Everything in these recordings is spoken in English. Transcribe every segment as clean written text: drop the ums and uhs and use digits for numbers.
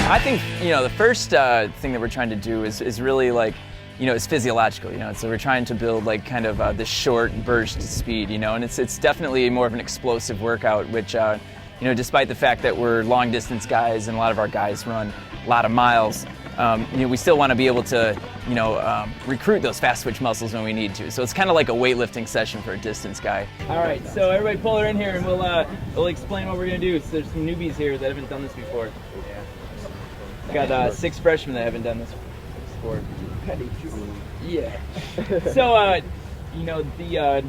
I think, the first thing that we're trying to do is really is physiological, so we're trying to build kind of this short burst speed, and it's definitely more of an explosive workout, which, despite the fact that we're long distance guys and a lot of our guys run a lot of miles, we still want to be able to, recruit those fast twitch muscles when we need to. So it's kind of like a weightlifting session for a distance guy. All right, so everybody pull her in here and we'll explain what we're going to do. So there's some newbies here that haven't done this before. Got 6 freshmen that haven't done this before. Yeah. So, the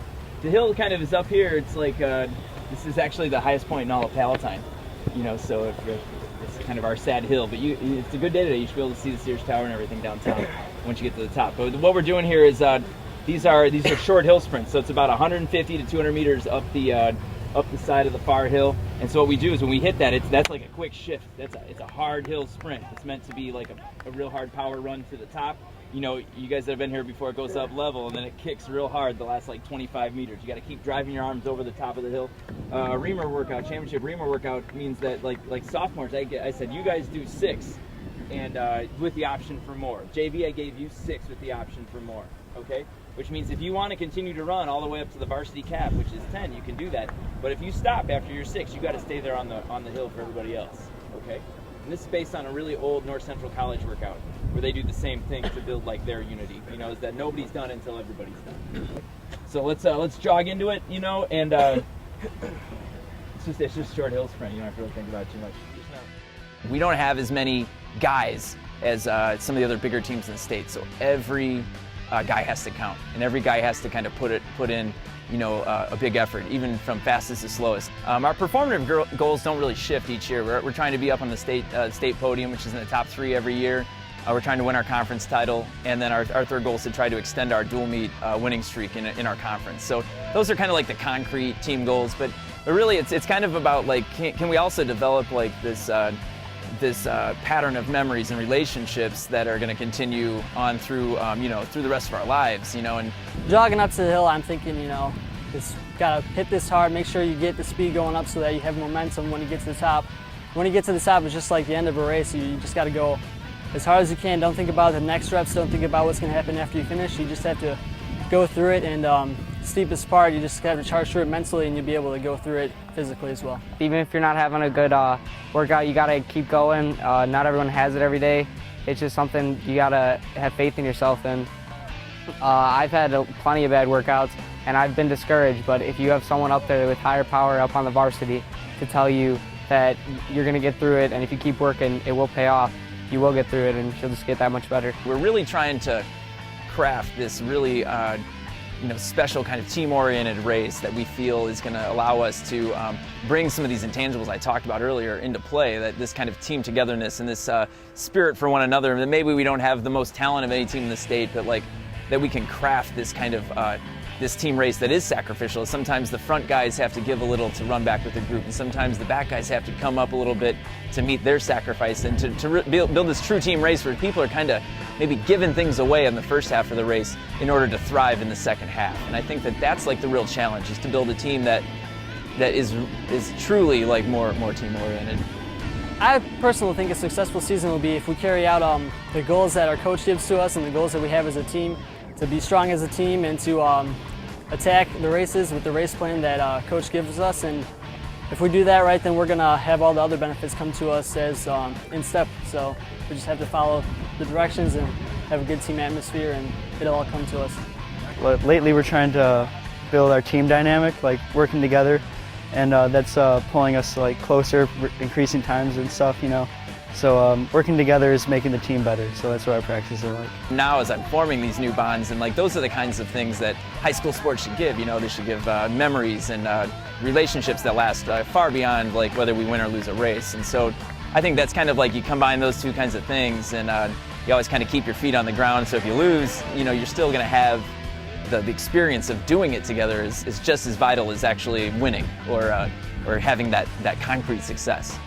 hill kind of is up here. It's like, this is actually the highest point in all of Palatine. So it's kind of our sad hill. But it's a good day today. You should be able to see the Sears Tower and everything downtown once you get to the top. But what we're doing here is these are short hill sprints. So it's about 150 to 200 meters up the side of the far hill. And so what we do is when we hit that, that's like a quick shift. It's a hard hill sprint. It's meant to be like a real hard power run to the top. You guys that have been here before, it goes up level and then it kicks real hard the last 25 meters. You got to keep driving your arms over the top of the hill. Reamer workout, championship Reamer workout means that like sophomores, I said you guys do 6 and with the option for more. JV, I gave you 6 with the option for more. Okay, which means if you want to continue to run all the way up to the varsity cap, which is 10, you can do that. But if you stop after your 6, you got to stay there on the hill for everybody else. Okay, and this is based on a really old North Central College workout where they do the same thing to build their unity. Is that nobody's done until everybody's done. So let's jog into it. And it's just short hill sprint. You don't have to really think about it too much. We don't have as many guys as some of the other bigger teams in the state. So every guy has to count, and every guy has to kind of put in a big effort, even from fastest to slowest. Our performative goals don't really shift each year. We're trying to be up on the state podium, which is in the top 3 every year. We're trying to win our conference title, and then our third goal is to try to extend our dual meet winning streak in our conference. So those are kind of the concrete team goals, but really it's kind of about can we also develop this pattern of memories and relationships that are going to continue on through through the rest of our lives, and jogging up to the hill, I'm thinking, just gotta hit this hard, make sure you get the speed going up so that you have momentum when you get to the top. When you get to the top, it's just like the end of a race. You just gotta go as hard as you can. Don't think about the next reps, don't think about what's going to happen after you finish. You just have to go through it, and steepest part, you just have to charge through it mentally, and you'll be able to go through it physically as well. Even if you're not having a good workout, you got to keep going. Not everyone has it every day. It's just something you got to have faith in yourself in. I've had plenty of bad workouts, and I've been discouraged, but if you have someone up there with higher power up on the varsity to tell you that you're going to get through it, and if you keep working, it will pay off. You will get through it, and you'll just get that much better. We're really trying to craft this really special kind of team-oriented race that we feel is going to allow us to bring some of these intangibles I talked about earlier into play, that this kind of team togetherness and this spirit for one another. That maybe we don't have the most talent of any team in the state, but that we can craft this kind of this team race that is sacrificial. Sometimes the front guys have to give a little to run back with the group, and sometimes the back guys have to come up a little bit to meet their sacrifice, and to build this true team race where people are kind of maybe giving things away in the first half of the race in order to thrive in the second half. And I think that's the real challenge, is to build a team that is truly more team oriented. I personally think a successful season will be if we carry out the goals that our coach gives to us and the goals that we have as a team, to be strong as a team and to attack the races with the race plan that coach gives us. And if we do that right, then we're going to have all the other benefits come to us as in step. So we just have to follow the directions and have a good team atmosphere, and it'll all come to us. Well, lately we're trying to build our team dynamic, working together, and that's pulling us closer, increasing times and stuff, So working together is making the team better, so that's what our practices are like. Now as I'm forming these new bonds, and those are the kinds of things that high school sports should give, they should give memories and relationships that last far beyond whether we win or lose a race. And so I think that's kind of you combine those two kinds of things, and you always kind of keep your feet on the ground, so if you lose, you're still going to have the experience of doing it together is just as vital as actually winning or having that concrete success.